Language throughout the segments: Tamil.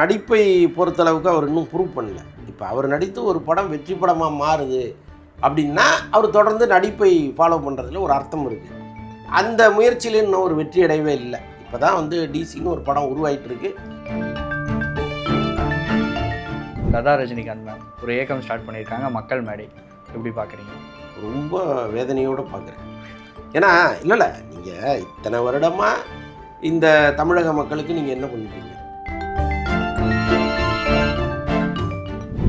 நடிப்பை பொறுத்தளவுக்கு அவர் இன்னும் ப்ரூவ் பண்ணல. இப்போ அவர் நடித்து ஒரு படம் வெற்றி படமாக மாறுது அப்படின்னா அவர் தொடர்ந்து நடிப்பை ஃபாலோ பண்ணுறதுல ஒரு அர்த்தம் இருக்குது. அந்த முயற்சியில் இன்னும் ஒரு வெற்றி அடையவே இல்லை. இப்போ தான் வந்து டிசின்னு ஒரு படம் உருவாகிட்டு இருக்கு. லதா ரஜினிகாந்த் மேம் ஒரு இயக்கம் ஸ்டார்ட் பண்ணியிருக்காங்க, மக்கள் மேடை. எப்படி பார்க்குறீங்க? ரொம்ப வேதனையோடு பார்க்குறேன். ஏன்னா இல்லை நீங்கள் இத்தனை வருடமாக இந்த தமிழக மக்களுக்கு நீங்கள் என்ன பண்ணிட்டீங்க?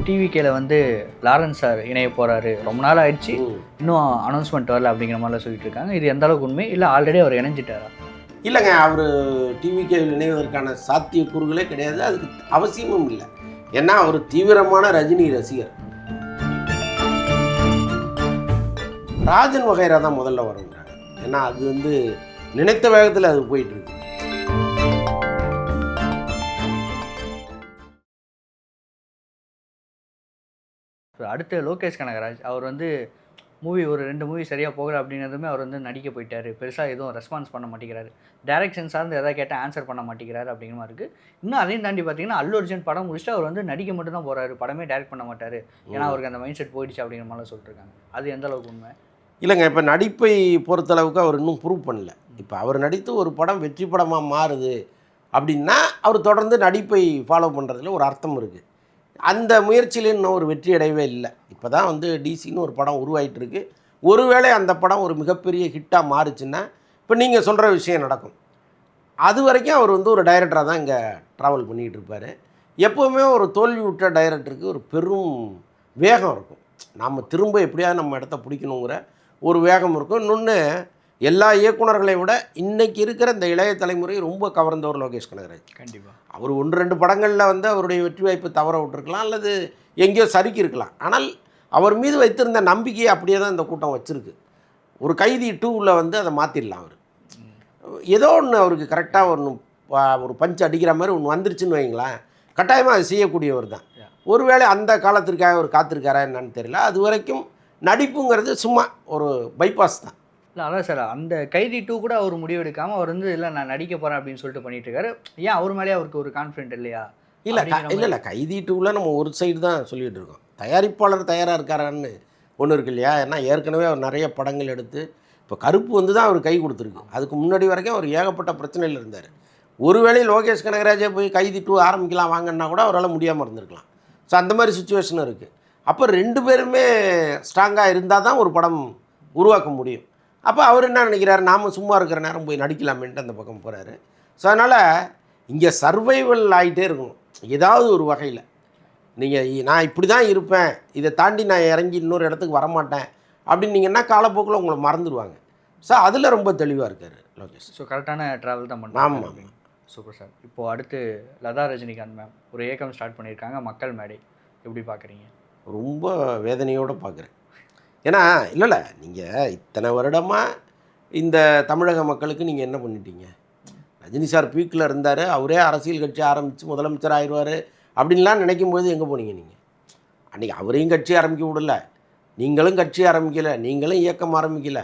டிவிகேல வந்து லாரன்ஸ் சார் இணைய போகிறாரு, ரொம்ப நாள் ஆயிடுச்சு, இன்னும் அனௌன்ஸ்மெண்ட் வரல அப்படிங்கிற மாதிரிலாம் சொல்லிட்டு இருக்காங்க. இது எந்த அளவுக்கு உண்மை, இல்லை ஆல்ரெடி அவர் இணைஞ்சிட்டாரா? இல்லைங்க, அவர் டிவிகேவில் இணைவதற்கான சாத்தியக்கூறுகளே கிடையாது, அதுக்கு அவசியமும் இல்லை. ஏன்னா அவர் தீவிரமான ரஜினி ரசிகர். ராஜன் வகைரா தான் முதல்ல வருங்கிறாங்க. ஏன்னா அது வந்து நினைத்த வேகத்தில் அது போயிட்டுருக்கு. அடுத்து லோகேஷ் கனகராஜ் அவர் வந்து மூவி ஒரு 2 மூவி சரியாக போகலை அப்படின்னதுமே அவர் வந்து நடிக்க போயிட்டார், பெருசாக எதுவும் ரெஸ்பான்ஸ் பண்ண மாட்டேங்கிறாரு, டைரக்ஷன் சார்ந்து எதாவது கேட்டால் ஆன்சர் பண்ண மாட்டேங்கிறாரு அப்படிங்கிற மாதிரி இருக்குது. இன்னும் அதையும் தாண்டி பார்த்தீங்கன்னா அல்லு அர்ஜுன் படம் முடிச்சுட்டு அவர் வந்து நடிக்க மட்டும் தான் போகிறாரு, படமே டைரக்ட் பண்ண மாட்டார், ஏன்னா அவருக்கு அந்த மைண்ட் செட் போயிடுச்சு அப்படிங்கிற மாதிரிலாம் சொல்லிட்டுருக்காங்க. அது எந்த அளவுக்கு உண்மை? இல்லைங்க, இப்போ நடிப்பை பொறுத்தளவுக்கு அவர் இன்னும் ப்ரூவ் பண்ணல. இப்போ அவர் நடித்து ஒரு படம் வெற்றி படமாக மாறுது அப்படின்னா அவர் தொடர்ந்து நடிப்பை ஃபாலோ பண்ணுறதுல ஒரு அர்த்தம் இருக்குது. அந்த முயற்சியில் இன்னும் ஒரு வெற்றி அடையவே இல்லை. இப்போ தான் வந்து டிசின்னு ஒரு படம் உருவாகிட்டு இருக்கு. ஒருவேளை அந்த படம் ஒரு மிகப்பெரிய ஹிட்டாக மாறுச்சுன்னா இப்போ நீங்கள் சொல்கிற விஷயம் நடக்கும். அது வரைக்கும் அவர் வந்து ஒரு டைரக்டராக தான் இங்கே ட்ராவல் பண்ணிகிட்டு இருப்பார். எப்போவுமே ஒரு தோல்வி விட்ட டைரக்டருக்கு ஒரு பெரும் வேகம் இருக்கும். நம்ம திரும்ப எப்படியாவது நம்ம இடத்த பிடிக்கணுங்கிற ஒரு வேகம் இருக்கும். இன்னொன்று, எல்லா இயக்குநர்களை விட இன்றைக்கி இருக்கிற இந்த இளைய தலைமுறை ரொம்ப கவர்ந்தவர் லோகேஷ் கனகராஜ். கண்டிப்பாக அவர் 1-2 படங்களில் வந்து அவருடைய வெற்றி வாய்ப்பு தவற விட்டுருக்கலாம், அல்லது எங்கேயோ சறுக்கி இருக்கலாம். ஆனால் அவர் மீது வைத்திருந்த நம்பிக்கையை அப்படியே தான் இந்த கூட்டம் வச்சுருக்கு. ஒரு கைதி 2வில் வந்து அதை மாற்றிடலாம். அவர் ஏதோ ஒன்று அவருக்கு கரெக்டாக ஒரு பஞ்ச் அடிக்கிற மாதிரி ஒன்று வந்துருச்சுன்னு வைங்களேன், கட்டாயமாக அதை செய்யக்கூடியவர் தான். ஒருவேளை அந்த காலத்திற்காக அவர் காத்திருக்காரா என்னன்னு தெரியல. அது வரைக்கும் நடிப்புங்கிறது சும்மா ஒரு பைபாஸ் தான். இல்லை அதான் சார், அந்த கைதி 2 கூட அவர் முடிவெடுக்காமல் அவர் வந்து இல்லை நான் நடிக்க போகிறேன் அப்படின்னு சொல்லிட்டு பண்ணிட்டு இருக்காரு. ஏன் அவர் மேலேயே அவருக்கு ஒரு கான்ஃபிடென்ட் இல்லையா? இல்லை கைதி 2வில் நம்ம ஒரு சைடு தான் சொல்லிகிட்டு இருக்கோம். தயாரிப்பாளர் தயாராக இருக்காரான்னு ஒன்று இருக்கு இல்லையா? ஏன்னா ஏற்கனவே அவர் நிறைய படங்கள் எடுத்து இப்போ கருப்பு வந்து தான் அவர் கை கொடுத்துருக்கு. அதுக்கு முன்னாடி வரைக்கும் அவர் ஏகப்பட்ட பிரச்சனையில் இருந்தார். ஒருவேளை லோகேஷ் கனகராஜே போய் கைதி 2 ஆரம்பிக்கலாம் வாங்கன்னா கூட அவரால் முடியாமல் இருந்திருக்கலாம். ஸோ அந்த மாதிரி சுச்சுவேஷன் இருக்குது. அப்போ 2 பேருமே ஸ்ட்ராங்காக இருந்தால் தான் ஒரு படம் உருவாக்க முடியும். அப்போ அவர் என்ன நினைக்கிறாரு, நாம் சும்மா இருக்கிற நேரம் போய் நடிக்கலாமேன்ட்டு அந்த பக்கம் போகிறாரு. ஸோ அதனால் இங்கே சர்வைவல் ஆகிட்டே இருக்கணும் ஏதாவது ஒரு வகையில். நீங்கள் நான் இப்படி தான் இருப்பேன், இதை தாண்டி நான் இறங்கி இன்னொரு இடத்துக்கு வரமாட்டேன் அப்படின்னீங்கன்னா காலப்போக்கில் உங்களை மறந்துடுவாங்க. ஸோ அதில் ரொம்ப தெளிவாக இருக்கார் லோகேஷ். ஸோ கரெக்டான ட்ராவல் தான் பண்ணுறாங்க. ஆமாம், சூப்பர் சார். இப்போது அடுத்து லதா ரஜினிகாந்த் மேம் ஒரு இயக்கம் ஸ்டார்ட் பண்ணியிருக்காங்க, மக்கள் மேடை. எப்படி பார்க்குறீங்க? ரொம்ப வேதனையோடு பார்க்குறேன். ஏன்னா இல்லை நீங்கள் இத்தனை வருடமாக இந்த தமிழக மக்களுக்கு நீங்கள் என்ன பண்ணிட்டீங்க? ரஜினி சார் பீக்கில் இருந்தார், அவரே அரசியல் கட்சி ஆரம்பித்து முதலமைச்சர் ஆயிடுவார் அப்படின்லாம் நினைக்கும்போது எங்கே போனீங்க நீங்கள்? அன்றைக்கி அவரையும் கட்சி ஆரம்பிக்க விடலை, நீங்களும் கட்சி ஆரம்பிக்கலை, நீங்களும் இயக்கம் ஆரம்பிக்கலை.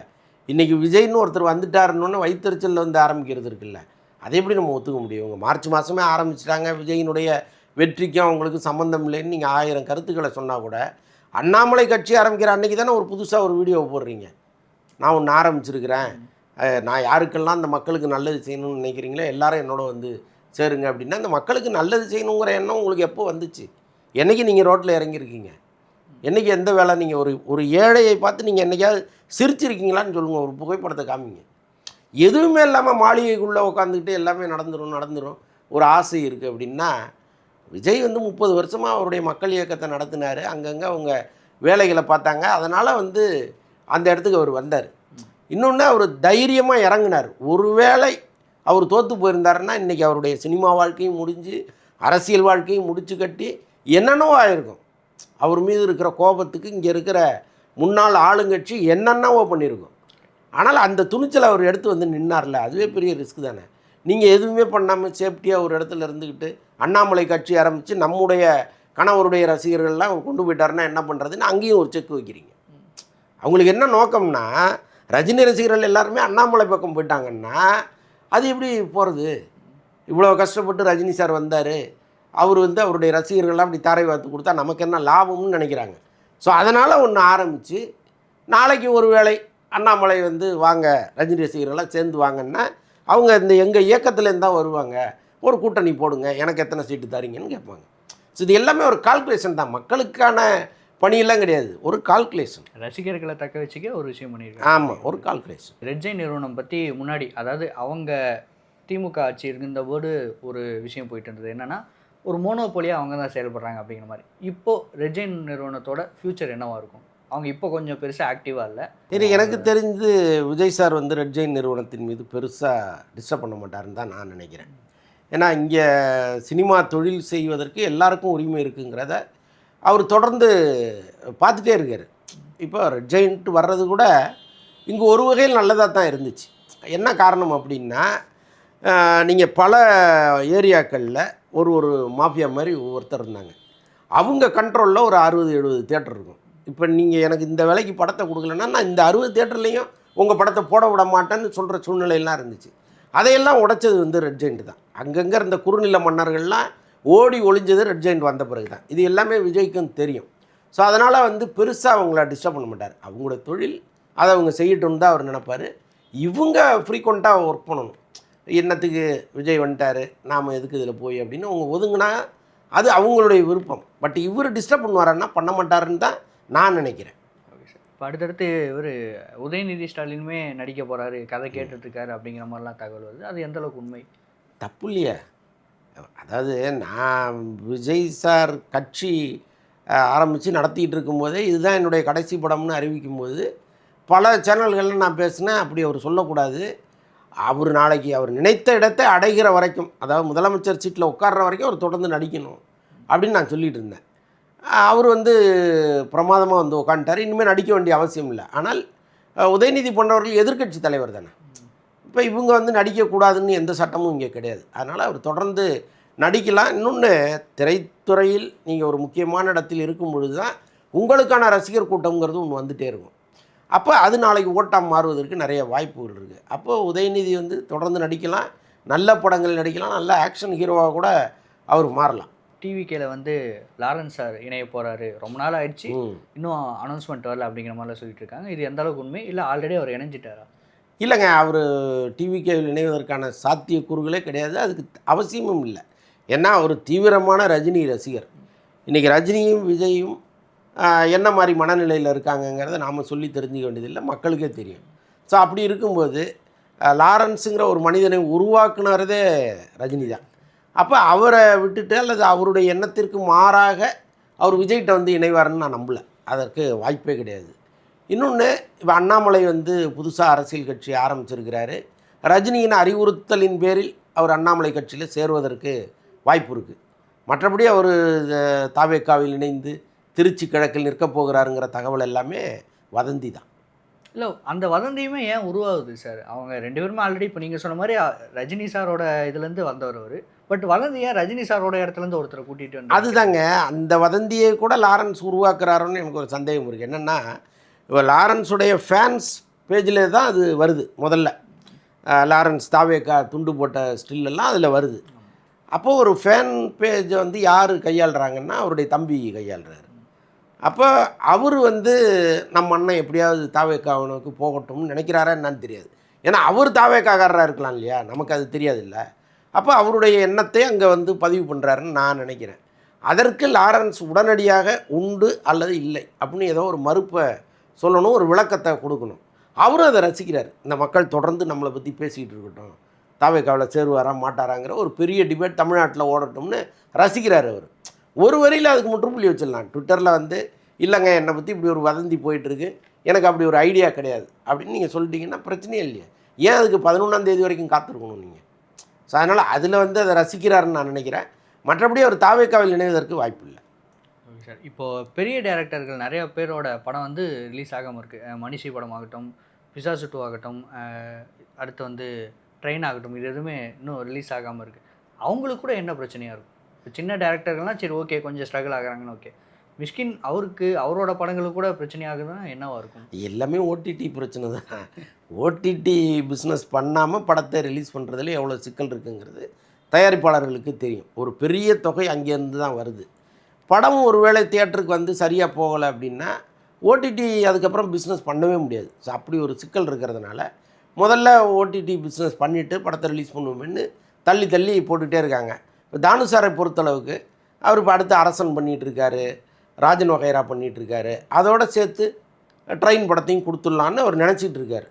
இன்றைக்கி விஜய்னு ஒருத்தர் வந்துட்டாருன்னு வைத்தறிச்சலில் வந்து ஆரம்பிக்கிறது இருக்குல்ல, அதை எப்படி நம்ம ஒத்துக்க முடியும்? இவங்க மார்ச் மாதமே ஆரம்பிச்சிட்டாங்க, விஜயினுடைய வெற்றிக்கும் அவங்களுக்கு சம்மந்தம் இல்லைன்னு நீங்கள் 1000 கருத்துக்களை சொன்னால் கூட அண்ணாமலை கட்சி ஆரம்பிக்கிற அன்றைக்கி தானே ஒரு புதுசாக ஒரு வீடியோவை போடுறீங்க, நான் ஒன்று ஆரம்பிச்சிருக்கிறேன், நான் யாருக்கெல்லாம் அந்த மக்களுக்கு நல்லது செய்யணும்னு நினைக்கிறீங்களோ எல்லாரும் என்னோட வந்து சேருங்க அப்படின்னா, அந்த மக்களுக்கு நல்லது செய்யணுங்கிற எண்ணம் உங்களுக்கு எப்போ வந்துச்சு? என்றைக்கு நீங்கள் ரோட்டில் இறங்கியிருக்கீங்க? என்றைக்கு எந்த வேலை நீங்கள் ஒரு ஏழையை பார்த்து நீங்கள் என்றைக்காவது சிரிச்சிருக்கீங்களான்னு சொல்லுங்கள், ஒரு புகைப்படத்தை காமிங்க. எதுவுமே இல்லாமல் மாளிகைக்குள்ளே உட்காந்துக்கிட்டு எல்லாமே நடந்துடும் ஒரு ஆசை இருக்குது அப்படின்னா, விஜய் வந்து 30 வருஷமாக அவருடைய மக்கள் இயக்கத்தை நடத்தினார், அங்கங்கே அவங்க வேலைகளை பார்த்தாங்க, அதனால் வந்து அந்த இடத்துக்கு அவர் வந்தார். இன்னொன்று, அவர் தைரியமாக இறங்கினார். ஒருவேளை அவர் தோற்று போயிருந்தாருன்னா இன்றைக்கி அவருடைய சினிமா வாழ்க்கையும் முடிஞ்சு அரசியல் வாழ்க்கையும் முடிச்சு கட்டி என்னென்னவோ ஆயிருக்கும். அவர் மீது இருக்கிற கோபத்துக்கு இங்கே இருக்கிற முன்னாள் ஆளுங்கட்சி என்னென்னவோ பண்ணியிருக்கும். ஆனால் அந்த துணிச்சலை அவர் எடுத்து வந்து நின்னார்ல, அதுவே பெரிய ரிஸ்க் தானே. நீங்கள் எதுவுமே பண்ணாமல் சேஃப்டியாக ஒரு இடத்துல இருந்துக்கிட்டு அண்ணாமலை கட்சி ஆரம்பித்து நம்முடைய கணவருடைய ரசிகர்கள்லாம் அவர் கொண்டு போயிட்டாருன்னா என்ன பண்ணுறதுன்னு அங்கேயும் ஒரு செக் வைக்கிறீங்க. அவங்களுக்கு என்ன நோக்கம்னா, ரஜினி ரசிகர்கள் எல்லாருமே அண்ணாமலை பக்கம் போயிட்டாங்கன்னா அது எப்படி போகிறது? இவ்வளோ கஷ்டப்பட்டு ரஜினி சார் வந்தார், அவர் வந்து அவருடைய ரசிகர்கள்லாம் அப்படி தாரை வார்த்து கொடுத்தா நமக்கு என்ன லாபம்னு நினைக்கிறாங்க. ஸோ அதனால் ஒன்று ஆரம்பித்து நாளைக்கு ஒரு வேளை அண்ணாமலை வந்து வாங்க ரஜினி ரசிகர்கள்லாம் சேர்ந்து வாங்கன்னா அவங்க இந்த எங்கள் இயக்கத்துலேருந்து தான் வருவாங்க, ஒரு கூட்டணி போடுங்க, எனக்கு எத்தனை சீட்டு தரீங்கன்னு கேட்பாங்க. ஸோ இது எல்லாமே ஒரு கால்குலேஷன் தான், மக்களுக்கான பணியெல்லாம் கிடையாது, ஒரு கால்குலேஷன். ரசிகர்களை தக்க வச்சுக்க ஒரு விஷயம் பண்ணியிருக்காங்க. ஆமாம், ஒரு கால்குலேஷன். ரெட் ஜெயின் நிறுவனம் பற்றி முன்னாடி, அதாவது அவங்க திமுக ஆட்சி இருந்தபோது ஒரு விஷயம் போயிட்டு இருந்தது என்னென்னா, ஒரு மோனோபோலியாக அவங்க தான் செயல்படுறாங்க அப்படிங்கிற மாதிரி. இப்போது ரெட் ஜெயின் நிறுவனத்தோட ஃப்யூச்சர் என்னவாக இருக்கும்? அவங்க இப்போ கொஞ்சம் பெருசாக ஆக்டிவாக இல்லை. இது எனக்கு தெரிஞ்சு விஜய் சார் வந்து ரெட் ஜெயின் நிறுவனத்தின் மீது பெருசாக டிஸ்டர்ப் பண்ண மாட்டாருன்னு தான் நான் நினைக்கிறேன். ஏன்னா இங்கே சினிமா தொழில் செய்வதற்கு எல்லாருக்கும் உரிமை இருக்குங்கிறத அவர் தொடர்ந்து பார்த்துட்டே இருக்கார். இப்போ ரெட் ஜெயின்ட்டு வர்றது கூட இங்கே ஒரு வகையில் நல்லதாக தான் இருந்துச்சு. என்ன காரணம் அப்படின்னா, நீங்கள் பல ஏரியாக்களில் ஒரு மாஃபியா மாதிரி ஒருத்தர் இருந்தாங்க. அவங்க கண்ட்ரோலில் ஒரு 60-70 தியேட்டர் இருக்கும். இப்போ நீங்கள் எனக்கு இந்த விலைக்கு படத்தை கொடுக்கலன்னா நான் இந்த 60 தியேட்டர்லேயும் உங்கள் படத்தை போட விட மாட்டேன்னு சொல்கிற சூழ்நிலையெல்லாம் இருந்துச்சு. அதையெல்லாம் உடைச்சது வந்து ரெட் ஜெயிண்ட் தான். அங்கங்கே இருந்த குறுநில மன்னர்கள்லாம் ஓடி ஒளிஞ்சது ரெட் ஜெயிண்ட் வந்த பிறகு தான். இது எல்லாமே விஜய்க்கும் தெரியும். ஸோ அதனால் வந்து பெருசாக அவங்கள டிஸ்டர்ப் பண்ண மாட்டார். அவங்களோட தொழில் அதை அவங்க செய்யட்டும்னு தான் அவர் நினைப்பார். இவங்க ஃப்ரீக்வெண்ட்டாக ஒர்க் பண்ணணும். என்னத்துக்கு விஜய் வந்துட்டார், நாம் எதுக்கு இதில் போய் அப்படின்னு அவங்க ஒதுங்கினா அது அவங்களுடைய விருப்பம். பட் இவர் டிஸ்டர்ப் பண்ணுவாருன்னா பண்ண மாட்டாருன்னு தான் நான் நினைக்கிறேன். Okay sir. இப்போ அடுத்தடுத்து இவர் உதயநிதி ஸ்டாலினுமே நடிக்க போகிறாரு, கதை கேட்டுட்ருக்காரு அப்படிங்கிற மாதிரிலாம் தகவல் வருது. அது எந்தளவுக்கு உண்மை? தப்பு இல்லையா? அதாவது நான் விஜய் சார் கட்சி ஆரம்பித்து நடத்திக்கிட்டு இருக்கும்போதே இதுதான் என்னுடைய கடைசி படம்னு அறிவிக்கும்போது பல சேனல்களில் நான் பேசினேன். அப்படி அவர் சொல்லக்கூடாது. அவர் நாளைக்கு அவர் நினைத்த இடத்தை அடைகிற வரைக்கும், அதாவது முதலமைச்சர் சீட்டில் உட்கார்ற வரைக்கும் அவர் தொடர்ந்து நடிக்கணும் அப்படின்னு நான் சொல்லிகிட்டு இருந்தேன். அவர் வந்து பிரமாதமாக வந்து உட்காந்துட்டார். இனிமேல் நடிக்க வேண்டிய அவசியம் இல்லை. ஆனால் உதயநிதி போன்றவர்கள் எதிர்க்கட்சி தலைவர் தானே. இப்போ இவங்க வந்து நடிக்கக்கூடாதுன்னு எந்த சட்டமும் இங்கே கிடையாது. அதனால் அவர் தொடர்ந்து நடிக்கலாம். இன்னொன்று, திரைத்துறையில் நீங்கள் ஒரு முக்கியமான இடத்தில் இருக்கும் பொழுது தான் உங்களுக்கான ரசிகர் கூட்டங்கிறது ஒன்று வந்துகிட்டே இருக்கும். அப்போ அது நாளைக்கு ஓட்டாக மாறுவதற்கு நிறைய வாய்ப்புகள் இருக்குது. அப்போது உதயநிதி வந்து தொடர்ந்து நடிக்கலாம், நல்ல படங்கள் நடிக்கலாம், நல்ல ஆக்ஷன் ஹீரோவாக கூட அவர் மாறலாம். டிவிகேல வந்து லாரன்ஸ் சார் இணைய போகிறாரு, ரொம்ப நாள் ஆயிடுச்சு, இன்னும் அனௌன்ஸ்மெண்ட் வரல அப்படிங்கிற மாதிரிலாம் சொல்லிட்டு இருக்காங்க. இது எந்த அளவுக்கு உண்மை, இல்லை ஆல்ரெடி அவர் இணைஞ்சிட்டாரா? இல்லைங்க, அவர் டிவிகேவில் இணைவதற்கான சாத்தியக்கூறுகளே கிடையாது, அதுக்கு அவசியமும் இல்லை. ஏன்னா அவர் தீவிரமான ரஜினி ரசிகர். இன்றைக்கி ரஜினியும் விஜயும் என்ன மாதிரி மனநிலையில் இருக்காங்கங்கிறத நாம் சொல்லி தெரிஞ்சுக்க வேண்டியதில்லை, மக்களுக்கே தெரியும். ஸோ அப்படி இருக்கும்போது லாரன்ஸுங்கிற ஒரு மனிதனை உருவாக்குனதே ரஜினி தான். அப்போ அவரை விட்டுட்டு அல்லது அவருடைய எண்ணத்திற்கு மாறாக அவர் விஜய்கிட்ட வந்து இணைவார்னு நான் நம்பலை. அதற்கு வாய்ப்பே கிடையாது. இன்னொன்று, இப்போ அண்ணாமலை வந்து புதுசாக அரசியல் கட்சி ஆரம்பிச்சிருக்கிறாரு. ரஜினியின் அறிவுறுத்தலின் பேரில் அவர் அண்ணாமலை கட்சியில் சேருவதற்கு வாய்ப்பு இருக்குது. மற்றபடி அவர் தாவேக்காவில் இணைந்து திருச்சி கிழக்கில் நிற்கப் போகிறாருங்கிற தகவல் எல்லாமே வதந்தி தான். இல்லை, அந்த வதந்தியுமே ஏன் உருவாகுது சார்? அவங்க 2 பேருமே ஆல்ரெடி இப்போ நீங்கள் சொன்ன மாதிரி ரஜினி சாரோட இதுலேருந்து வந்தவர் அவர். பட் வதந்தி ஏன் ரஜினி சாரோட இடத்துலேருந்து ஒருத்தரை கூட்டிகிட்டு வந்து? அதுதாங்க, அந்த வதந்தியை கூட லாரன்ஸ் உருவாக்குறாருன்னு எனக்கு ஒரு சந்தேகம் இருக்குது. என்னென்னா, இப்போ லாரன்ஸுடைய ஃபேன்ஸ் பேஜில் தான் அது வருது. முதல்ல லாரன்ஸ் தாவேக்கா துண்டு போட்ட ஸ்டில்லெல்லாம் அதில் வருது. அப்போது ஒரு ஃபேன் பேஜை வந்து யார் கையாளுறாங்கன்னா அவருடைய தம்பி கையாளுறாரு. அப்போ அவர் வந்து நம்ம அண்ணன் எப்படியாவது தாவேக்காவனுக்கு போகட்டும்னு நினைக்கிறாரா என்னன்னு தெரியாது. ஏன்னா அவர் தாவேக்காரராக இருக்கலாம் இல்லையா, நமக்கு அது தெரியாது இல்லை. அப்போ அவருடைய எண்ணத்தை அங்கே வந்து பதிவு பண்ணுறாருன்னு நான் நினைக்கிறேன். அதற்கு லாரன்ஸ் உடனடியாக உண்டு அல்லது இல்லை அப்படின்னு ஏதோ ஒரு மறுப்பை சொல்லணும், ஒரு விளக்கத்தை கொடுக்கணும். அவரும் அதை ரசிக்கிறார். இந்த மக்கள் தொடர்ந்து நம்மளை பற்றி பேசிக்கிட்டு இருக்கட்டும், தாவேக்காவில் சேருவாரா மாட்டாராங்கிற ஒரு பெரிய டிபேட் தமிழ்நாட்டில் ஓடட்டும்னு ரசிக்கிறார் அவர். ஒரு வரியில் அதுக்கு முற்றுப்புள்ளி வச்சிடலாம். ட்விட்டரில் வந்து இல்லைங்க என்னை பற்றி இப்படி ஒரு வதந்தி போயிட்டுருக்கு, எனக்கு அப்படி ஒரு ஐடியா கிடையாது அப்படின்னு நீங்கள் சொல்லிட்டீங்கன்னா பிரச்சனையே இல்லையா? ஏன் அதுக்கு 11ஆம் தேதி வரைக்கும் காத்திருக்கணும் நீங்கள்? ஸோ அதனால் அதில் வந்து அதை ரசிக்கிறாருன்னு நான் நினைக்கிறேன். மற்றபடி அவர் தாவேக்காவில் இணைவதற்கு வாய்ப்பு இல்லை. Okay sir. இப்போது பெரிய டைரக்டர்கள் நிறைய பேரோட படம் வந்து ரிலீஸ் ஆகாமல் இருக்குது. மனிஷி படம் ஆகட்டும், பிசாசு 2 ஆகட்டும், அடுத்து வந்து ட்ரெயின் ஆகட்டும், இது எதுவுமே இன்னும் ரிலீஸ் ஆகாமல் இருக்குது. அவங்களுக்கு கூட என்ன பிரச்சனையாக இருக்கும்? இப்போ சின்ன டேரக்டர்கள்லாம் சரி ஓகே கொஞ்சம் ஸ்ட்ரகிள் ஆகுறாங்கன்னு ஓகே, மிஷ்கின் அவருக்கு அவரோட படங்களுக்கு கூட பிரச்சனையாகுதுன்னா என்னவாக இருக்கும்? எல்லாமே ஓடிடி பிரச்சனை தான். ஓடிடி பிஸ்னஸ் பண்ணாமல் படத்தை ரிலீஸ் பண்ணுறதுல எவ்வளோ சிக்கல் இருக்குங்கிறது தயாரிப்பாளர்களுக்கு தெரியும். ஒரு பெரிய தொகை அங்கேருந்து தான் வருது. படம் ஒருவேளை தியேட்டருக்கு வந்து சரியாக போகலை அப்படின்னா ஓடிடி அதுக்கப்புறம் பிஸ்னஸ் பண்ணவே முடியாது. ஸோ அப்படி ஒரு சிக்கல் இருக்கிறதுனால முதல்ல ஓடிடி பிஸ்னஸ் பண்ணிவிட்டு படத்தை ரிலீஸ் பண்ணுவோம்னு தள்ளி தள்ளி போட்டுகிட்டே இருக்காங்க. இப்போ தானு சாரை பொறுத்தளவுக்கு அவர் இப்போ அடுத்து அரசன் பண்ணிகிட்ருக்காரு, ராஜன் வகைரா பண்ணிகிட்ருக்காரு, அதோடு சேர்த்து ட்ரெயின் படத்தையும் கொடுத்துடலான்னு அவர் நினச்சிட்டு இருக்காரு.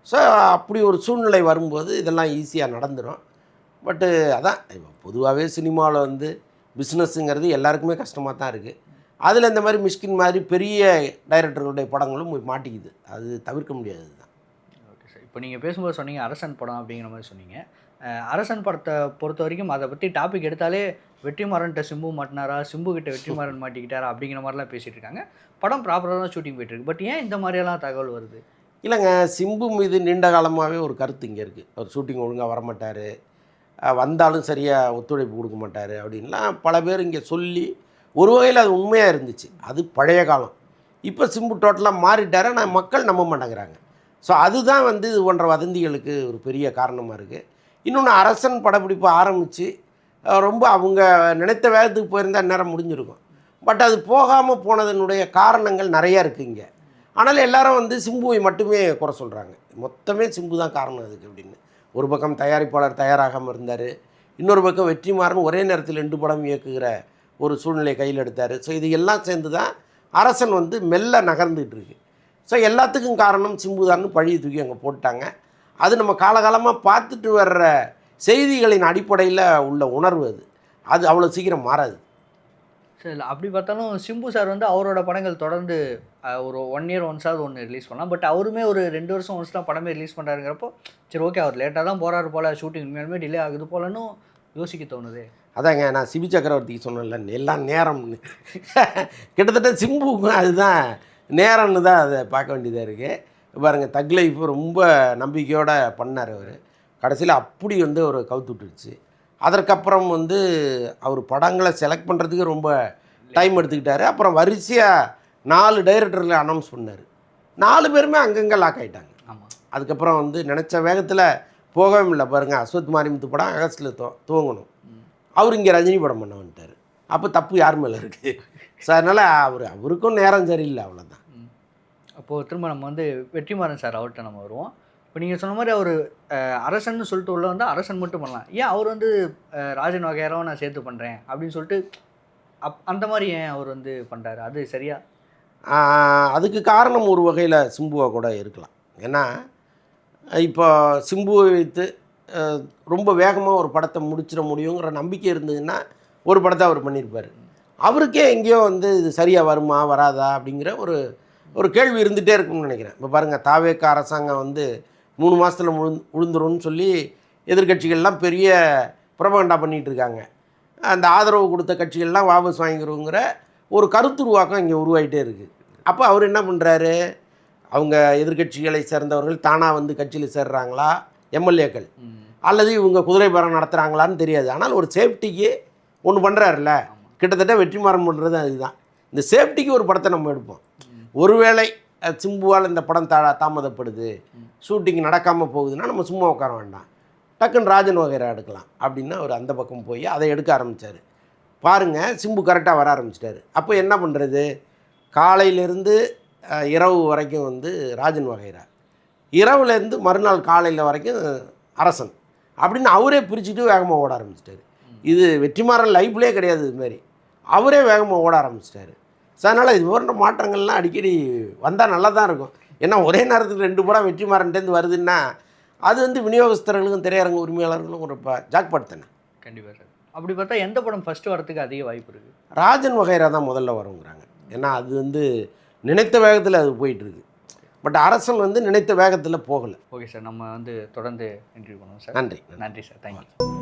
ஸோ அப்படி ஒரு சூழ்நிலை வரும்போது இதெல்லாம் ஈஸியாக நடந்துடும். பட்டு அதான் இப்போ பொதுவாகவே சினிமாவில் வந்து பிஸ்னஸ்ஸுங்கிறது எல்லாருக்குமே கஷ்டமாக தான் இருக்குது. அதில் இந்த மாதிரி மிஷ்கின் மாதிரி பெரிய டைரக்டர்களுடைய படங்களும் போய் மாட்டிக்குது. அது தவிர்க்க முடியாதது தான். Okay sir. இப்போ நீங்கள் பேசும்போது சொன்னீங்க அரசன் படம் அப்படிங்கிற மாதிரி சொன்னீங்க. அரசன் படத்தை பொறுத்த வரைக்கும் அதை பற்றி டாபிக் எடுத்தாலே வெற்றிமாறன்ட்ட சிம்பு மாட்டினாரா, சிம்பு கிட்ட வெற்றிமாறன் மாட்டிக்கிட்டாரா அப்படிங்கிற மாதிரிலாம் பேசிகிட்டு இருக்காங்க. படம் ப்ராப்பராக தான் ஷூட்டிங் போயிட்டுருக்கு. பட் ஏன் இந்த மாதிரியெல்லாம் தகவல் வருது? இல்லைங்க, சிம்பு மீது நீண்ட காலமாகவே ஒரு கருத்து இங்கே இருக்குது. அவர் ஷூட்டிங் ஒழுங்காக வரமாட்டார், வந்தாலும் சரியாக ஒத்துழைப்பு கொடுக்க மாட்டார் அப்படின்லாம் பல பேர் இங்கே சொல்லி ஒரு வகையில் அது உண்மையாக இருந்துச்சு. அது பழைய காலம். இப்போ சிம்பு டோட்டலாக மாறிட்டார். ஆனால் மக்கள் நம்ப மாட்டேங்கிறாங்க. ஸோ அதுதான் வந்து இது போன்ற வதந்திகளுக்கு ஒரு பெரிய காரணமாக இருக்குது. இன்னொன்று, அரசன் படப்பிடிப்பு ஆரம்பித்து ரொம்ப அவங்க நினைத்த வேகத்துக்கு போயிருந்தால் நேரம் முடிஞ்சிருக்கும். பட் அது போகாமல் போனதனுடைய காரணங்கள் நிறையா இருக்குது இங்கே. ஆனால் எல்லாரும் வந்து சிம்புவை மட்டுமே குறை சொல்கிறாங்க. மொத்தமே சிம்பு தான் காரணம் அதுக்கு அப்படின்னு. ஒரு பக்கம் தயாரிப்பாளர் தயாராகாமல் இருந்தார், இன்னொரு பக்கம் வெற்றிமாறன் ஒரே நேரத்தில் 2 படம் இயக்குகிற ஒரு சூழ்நிலை கையில் எடுத்தார். ஸோ இது எல்லாம் சேர்ந்து தான் அரசன் வந்து மெல்ல நகர்ந்துகிட்டு இருக்கு. ஸோ எல்லாத்துக்கும் காரணம் சிம்புதான்னு பழியை தூக்கி அங்கே போட்டாங்க. அது நம்ம காலகாலமாக பார்த்துட்டு வர்ற செய்திகளின் அடிப்படையில் உள்ள உணர்வு அது. அது அவ்வளோ சீக்கிரம் மாறாது. சரி, அப்படி பார்த்தாலும் சிம்பு சார் வந்து அவரோட படங்கள் தொடர்ந்து ஒரு 1 இயர் ஒன்ஸாவது ஒன்று ரிலீஸ் பண்ணலாம். பட் அவருமே ஒரு 2 வருஷம் ஒன்ஸ் தான் படமே ரிலீஸ் பண்ணுறாருங்கிறப்போ சரி ஓகே, அவர் லேட்டாக தான் போகிறாரு போல், ஷூட்டிங் உண்மையாலுமே டிலே ஆகுது போலன்னு யோசிக்க தோணுது. அதாங்க நான் சிபி சக்கரவர்த்திக்கு சொன்னேன்ல, எல்லாம் நேரம்னு. கிட்டத்தட்ட சிம்புக்கும் அதுதான் நேரம்னு தான் அதை பார்க்க வேண்டியதாக இருக்குது. பாருங்கள், தக் லைஃப் ரொம்ப நம்பிக்கையோடு பண்ணார் அவர். கடைசியில் அப்படி வந்து அவர் கவுத்து விட்டுருச்சு. அதற்கப்புறம் வந்து அவர் படங்களை செலக்ட் பண்ணுறதுக்கு ரொம்ப டைம் எடுத்துக்கிட்டாரு. அப்புறம் வரிசையாக 4 டைரக்டரில் அனௌன்ஸ் பண்ணார். 4 பேருமே அங்கங்கே லாக் ஆகிட்டாங்க. ஆமாம். அதுக்கப்புறம் வந்து நினச்ச வேகத்தில் போகவே இல்லை. பாருங்கள், அஸ்வத் மாரிமுத்து படம் ஆகஸ்ட்டில் துவங்கணும், அவர் இங்கே ரஜினி படம் பண்ண வந்துட்டார். அப்போ தப்பு யார் மேலே இருக்குது? ஸோ அதனால் அவருக்கும் நேரம் சரியில்லை, அவ்வளோதான். அப்போது திரும்ப நம்ம வந்து வெற்றிமாறன் சார் அவர்கிட்ட நம்ம வருவோம். இப்போ நீங்கள் சொன்ன மாதிரி அவர் அரசன்னு சொல்லிட்டு உள்ள வந்து அரசன் மட்டும் பண்ணலாம். ஏன் அவர் வந்து ராஜன் வகையாரவை நான் சேர்த்து பண்ணுறேன் அப்படின்னு சொல்லிட்டு அந்த மாதிரி ஏன் அவர் வந்து பண்ணுறாரு? அது சரியா? அதுக்கு காரணம் ஒரு வகையில் சிம்புவாக கூட இருக்கலாம். ஏன்னா இப்போ சிம்புவை வைத்து ரொம்ப வேகமாக ஒரு படத்தை முடிச்சிட முடியுங்கிற நம்பிக்கை இருந்ததுன்னா ஒரு படத்தை அவர் பண்ணியிருப்பார். அவருக்கே எங்கேயோ வந்து இது சரியாக வருமா வராதா அப்படிங்கிற ஒரு கேள்வி இருந்துகிட்டே இருக்கும்னு நினைக்கிறேன். இப்போ பாருங்கள், தாவேக அரசாங்கம் வந்து 3 மாதத்தில் விழுந்துரும்னு சொல்லி எதிர்கட்சிகள்லாம் பெரிய புரபகண்டா பண்ணிகிட்டு இருக்காங்க. அந்த ஆதரவு கொடுத்த கட்சிகள்லாம் வாபஸ் வாங்கிக்கிறோங்கிற ஒரு கருத்துருவாக்கம் இங்கே உருவாகிட்டே இருக்குது. அப்போ அவர் என்ன பண்ணுறாரு, அவங்க எதிர்கட்சிகளை சேர்ந்தவர்கள் தானாக வந்து கட்சியில் சேர்றாங்களா, எம்எல்ஏக்கள், அல்லது இவங்க குதிரை பேரம் நடத்துகிறாங்களான்னு தெரியாது. ஆனால் ஒரு சேஃப்டிக்கு ஒன்று பண்ணுறாருல்ல, கிட்டத்தட்ட வெற்றிமாறன் பண்ணுறது அதுதான். இந்த சேஃப்டிக்கு ஒரு படத்தை நம்ம எடுப்போம். ஒருவேளை சிம்புவால் இந்த படம் தாமதப்படுது, ஷூட்டிங் நடக்காமல் போகுதுன்னா நம்ம சும்மா உட்கார வேண்டாம், டக்குன்னு ராஜன் வகைரா எடுக்கலாம் அப்படின்னு அவர் அந்த பக்கம் போய் அதை எடுக்க ஆரம்பித்தார். பாருங்கள், சிம்பு கரெக்டாக வர ஆரம்பிச்சிட்டாரு. அப்போ என்ன பண்ணுறது, காலையிலேருந்து இரவு வரைக்கும் வந்து ராஜன் வகைரா, இரவுலேருந்து மறுநாள் காலையில் வரைக்கும் அரசன் அப்படின்னு அவரே பிரிச்சுட்டு வேகமாக ஓட ஆரம்பிச்சிட்டாரு. இது வெற்றிமாறன் லைஃப்லேயே கிடையாது. இதுமாரி அவரே வேகமாக ஓட ஆரம்பிச்சிட்டாரு. ஸோ அதனால் இது போன்ற மாற்றங்கள்லாம் அடிக்கடி வந்தால் நல்லா தான் இருக்கும். ஏன்னா ஒரே நேரத்துக்கு 2 படம் வெற்றிமாறன்ட்டேருந்து வருதுன்னா அது வந்து விநியோகஸ்தர்களுக்கும் திரையரங்கு உரிமையாளர்களும் ஒரு ஜாக்பாட் தானே. கண்டிப்பாக சார். அப்படி பார்த்தா எந்த படம் ஃபஸ்ட்டு வரதுக்கு அதிக வாய்ப்பு இருக்குது? ராஜன் வகைரா தான் முதல்ல வருங்கிறாங்க. ஏன்னா அது வந்து நினைத்த வேகத்தில் அது போயிட்டுருக்கு. பட் அரசன் வந்து நினைத்த வேகத்தில் போகலை. ஓகே சார், நம்ம வந்து தொடர்ந்து இன்டர்வியூ பண்ணுவோம் சார். நன்றி. நன்றி சார், தேங்க்யூ.